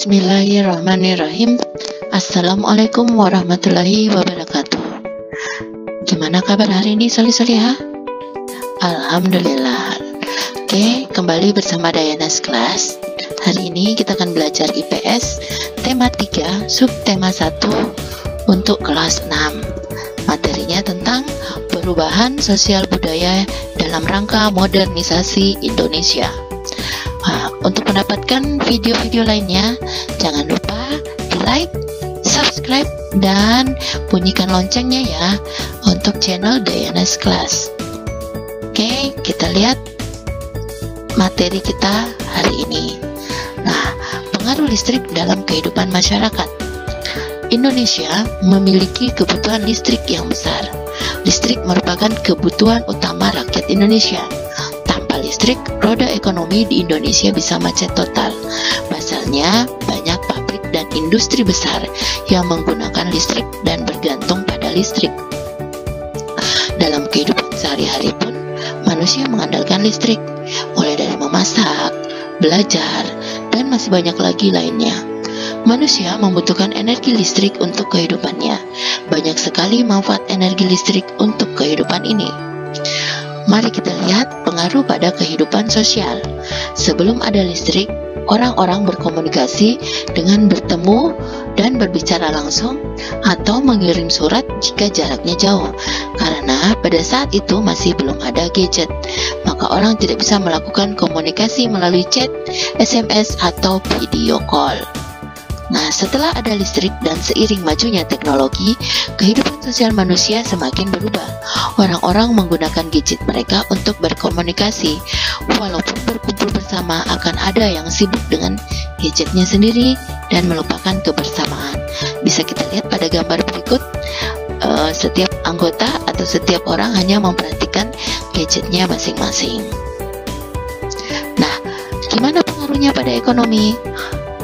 Bismillahirrahmanirrahim. Assalamualaikum warahmatullahi wabarakatuh. Gimana kabar hari ini, Solih-Solihah? Alhamdulillah. Oke, kembali bersama Dayanas Class. Hari ini kita akan belajar IPS tema 3, subtema 1 untuk kelas 6. Materinya tentang perubahan sosial budaya dalam rangka modernisasi Indonesia. Nah, untuk mendapatkan video-video lainnya, jangan lupa di like, subscribe, dan bunyikan loncengnya ya untuk channel Dayanas Class. Oke, kita lihat materi kita hari ini. Nah, pengaruh listrik dalam kehidupan masyarakat. Indonesia memiliki kebutuhan listrik yang besar. Listrik merupakan kebutuhan utama rakyat Indonesia. Tanpa listrik, roda ekonomi di Indonesia bisa macet total. Pasalnya, banyak pabrik dan industri besar yang menggunakan listrik dan bergantung pada listrik. Dalam kehidupan sehari-hari pun, manusia mengandalkan listrik, mulai dari memasak, belajar, dan masih banyak lagi lainnya. Manusia membutuhkan energi listrik untuk kehidupannya. Banyak sekali manfaat energi listrik untuk kehidupan ini. Mari kita lihat pengaruh pada kehidupan sosial. Sebelum ada listrik, orang-orang berkomunikasi dengan bertemu dan berbicara langsung atau mengirim surat jika jaraknya jauh. Karena pada saat itu masih belum ada gadget, maka orang tidak bisa melakukan komunikasi melalui chat, SMS, atau video call. Nah, setelah ada listrik dan seiring majunya teknologi, kehidupan sosial manusia semakin berubah. Orang-orang menggunakan gadget mereka untuk berkomunikasi. Walaupun berkumpul bersama, akan ada yang sibuk dengan gadgetnya sendiri dan melupakan kebersamaan. Bisa kita lihat pada gambar berikut, setiap anggota atau setiap orang hanya memperhatikan gadgetnya masing-masing. Nah, gimana pengaruhnya pada ekonomi?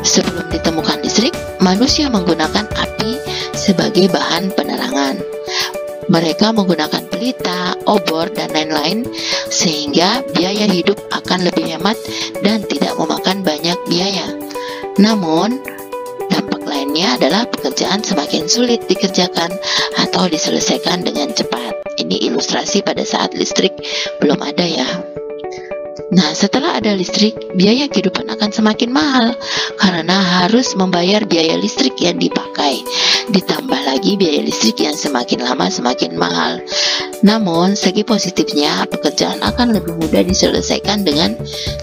Sebelum ditemukan listrik, manusia menggunakan api sebagai bahan penerangan. Mereka menggunakan pelita, obor, dan lain-lain, sehingga biaya hidup akan lebih hemat dan tidak memakan banyak biaya. Namun, dampak lainnya adalah pekerjaan semakin sulit dikerjakan atau diselesaikan dengan cepat. Ini ilustrasi pada saat listrik belum ada ya. Nah, setelah ada listrik, biaya kehidupan akan semakin mahal karena harus membayar biaya listrik yang dipakai. Ditambah lagi biaya listrik yang semakin lama semakin mahal. Namun, segi positifnya, pekerjaan akan lebih mudah diselesaikan dengan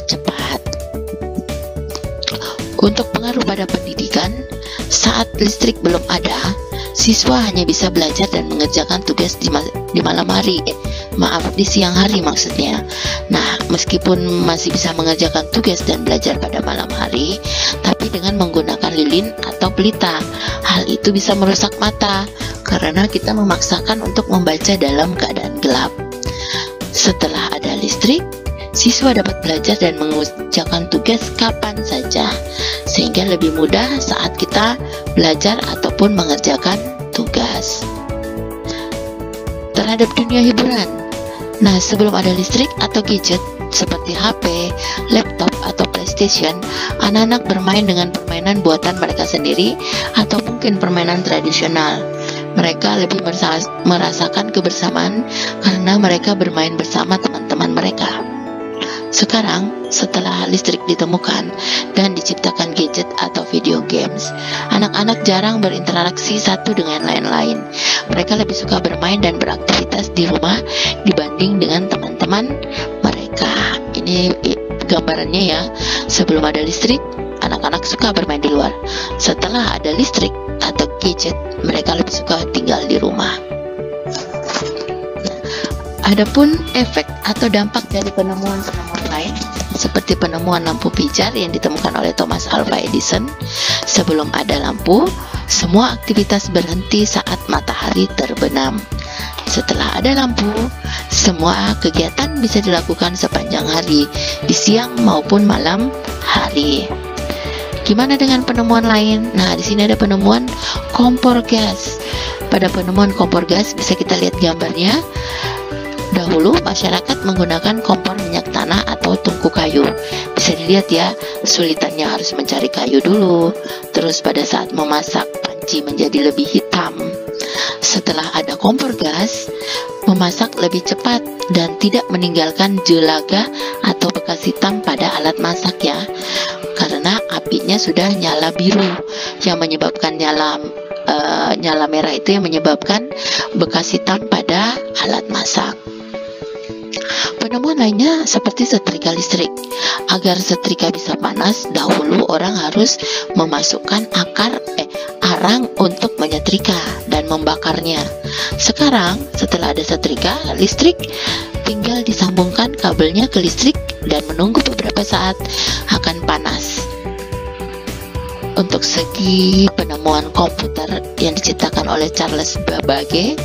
cepat. Untuk pengaruh pada pendidikan, saat listrik belum ada, siswa hanya bisa belajar dan mengerjakan tugas di malam hari. Di siang hari maksudnya. Nah, meskipun masih bisa mengerjakan tugas dan belajar pada malam hari, tapi dengan menggunakan lilin atau pelita. Hal itu bisa merusak mata karena kita memaksakan untuk membaca dalam keadaan gelap. Setelah ada listrik, siswa dapat belajar dan mengerjakan tugas kapan saja, sehingga lebih mudah saat kita belajar ataupun mengerjakan tugas. Terhadap dunia hiburan. Nah, sebelum ada listrik atau gadget seperti HP, laptop, atau PlayStation, anak-anak bermain dengan permainan buatan mereka sendiri atau mungkin permainan tradisional. Mereka lebih merasakan kebersamaan karena mereka bermain bersama teman-teman mereka. Sekarang, setelah listrik ditemukan dan diciptakan gadget atau video games, anak-anak jarang berinteraksi satu dengan lain-lain. Mereka lebih suka bermain dan beraktivitas di rumah dibanding dengan teman-teman mereka. Ini gambarannya ya. Sebelum ada listrik, anak-anak suka bermain di luar. Setelah ada listrik atau gadget, mereka lebih suka tinggal di rumah. Adapun efek atau dampak dari penemuan-penemuan lain seperti penemuan lampu pijar yang ditemukan oleh Thomas Alva Edison. Sebelum ada lampu, semua aktivitas berhenti saat matahari terbenam. Setelah ada lampu, semua kegiatan bisa dilakukan sepanjang hari, di siang maupun malam hari. Gimana dengan penemuan lain? Nah, di sini ada penemuan kompor gas. Pada penemuan kompor gas bisa kita lihat gambarnya. Dahulu masyarakat menggunakan kompor minyak tanah atau tungku kayu. Bisa Bisa dilihat ya, kesulitannya harus mencari kayu dulu. Terus pada saat memasak, panci menjadi lebih hitam. Setelah ada kompor gas, memasak lebih cepat dan tidak meninggalkan jelaga atau bekas hitam pada alat masak ya, karena apinya sudah nyala biru yang menyebabkan nyala merah itu yang menyebabkan bekas hitam pada alat masak. Penemuan lainnya seperti setrika listrik. Agar setrika bisa panas, dahulu orang harus memasukkan arang untuk menyetrika dan membakarnya. Sekarang setelah ada setrika listrik, tinggal disambungkan kabelnya ke listrik dan menunggu beberapa saat akan panas. Untuk segi penemuan komputer yang diciptakan oleh Charles Babbage,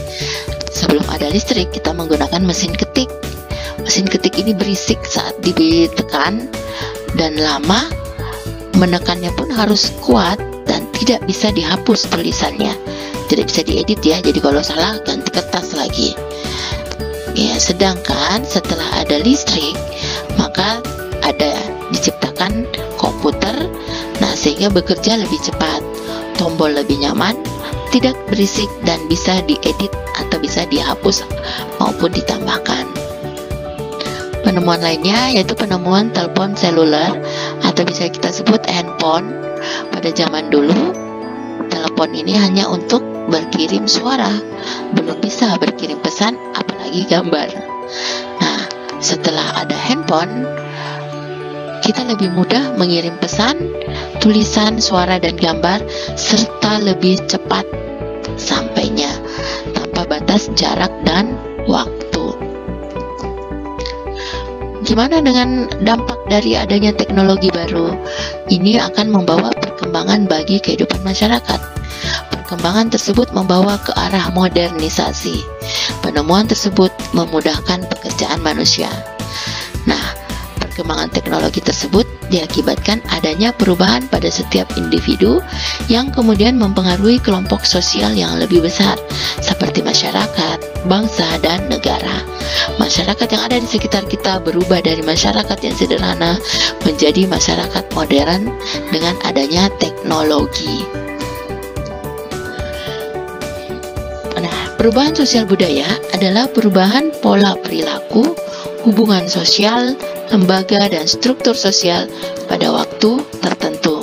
sebelum ada listrik kita menggunakan mesin ketik. Mesin ketik ini berisik saat ditekan dan lama, menekannya pun harus kuat dan tidak bisa dihapus tulisannya, tidak bisa diedit ya, jadi kalau salah ganti kertas lagi ya. Sedangkan setelah ada listrik, maka ada diciptakan komputer, nah sehingga bekerja lebih cepat, tombol lebih nyaman, tidak berisik dan bisa diedit atau bisa dihapus maupun ditambahkan. Penemuan lainnya yaitu penemuan telepon seluler atau bisa kita sebut handphone. Pada zaman dulu, telepon ini hanya untuk berkirim suara, belum bisa berkirim pesan apalagi gambar. Nah, setelah ada handphone, kita lebih mudah mengirim pesan, tulisan, suara, dan gambar, serta lebih cepat sampainya tanpa batas jarak dan waktu. Gimana dengan dampak dari adanya teknologi baru? Ini akan membawa perkembangan bagi kehidupan masyarakat. Perkembangan tersebut membawa ke arah modernisasi. Penemuan tersebut memudahkan pekerjaan manusia. Nah, perkembangan teknologi tersebut diakibatkan adanya perubahan pada setiap individu yang kemudian mempengaruhi kelompok sosial yang lebih besar seperti masyarakat, bangsa, dan negara. Masyarakat yang ada di sekitar kita berubah dari masyarakat yang sederhana menjadi masyarakat modern dengan adanya teknologi. Nah, perubahan sosial budaya adalah perubahan pola perilaku, hubungan sosial, lembaga, dan struktur sosial pada waktu tertentu.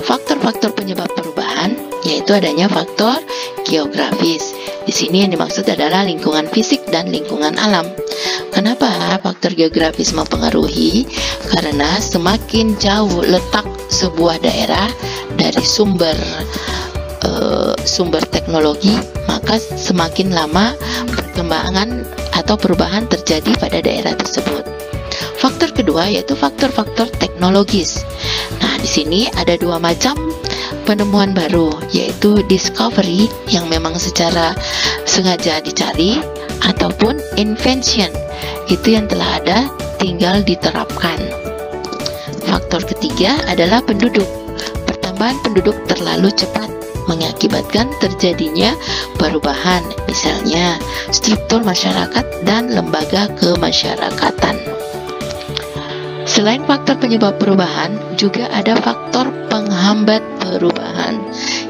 Faktor-faktor penyebab perubahan yaitu adanya faktor geografis. Di sini yang dimaksud adalah lingkungan fisik dan lingkungan alam. Kenapa faktor geografis mempengaruhi? Karena semakin jauh letak sebuah daerah dari sumber teknologi, maka semakin lama perkembangan atau perubahan terjadi pada daerah tersebut. Faktor kedua yaitu faktor-faktor teknologis. Nah, di sini ada dua macam penemuan baru, yaitu discovery yang memang secara sengaja dicari, ataupun invention, itu yang telah ada tinggal diterapkan. Faktor ketiga adalah penduduk. Pertambahan penduduk terlalu cepat mengakibatkan terjadinya perubahan, misalnya struktur masyarakat dan lembaga kemasyarakatan. Selain faktor penyebab perubahan, juga ada faktor penghambat perubahan.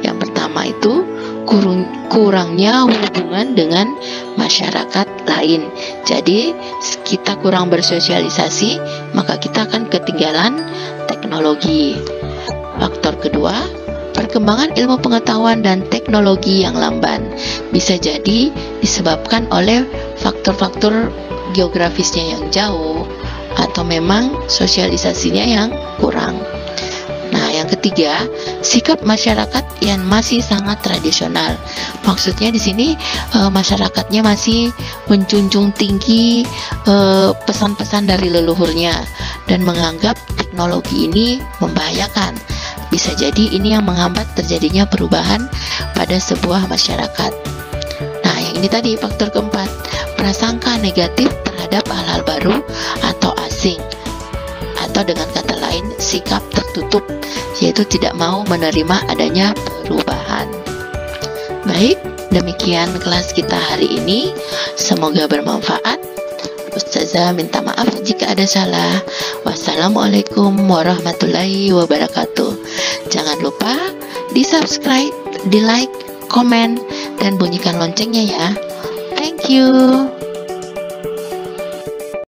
Yang pertama itu kurangnya hubungan dengan masyarakat lain. Jadi kita kurang bersosialisasi, maka kita akan ketinggalan teknologi. Faktor kedua, perkembangan ilmu pengetahuan dan teknologi yang lamban. Bisa jadi disebabkan oleh faktor-faktor geografisnya yang jauh, atau memang sosialisasinya yang kurang. Nah, yang ketiga, sikap masyarakat yang masih sangat tradisional. Maksudnya di sini masyarakatnya masih menjunjung tinggi pesan-pesan dari leluhurnya dan menganggap teknologi ini membahayakan. Bisa jadi ini yang menghambat terjadinya perubahan pada sebuah masyarakat. Nah, yang ini tadi faktor keempat, prasangka negatif terhadap hal-hal baru atau asing, atau dengan kata lain sikap tertutup, yaitu tidak mau menerima adanya perubahan. Baik, demikian kelas kita hari ini, semoga bermanfaat. Ustazah minta maaf jika ada salah. Wassalamualaikum warahmatullahi wabarakatuh. Jangan lupa di subscribe, di like, komen, dan bunyikan loncengnya ya. Thank you.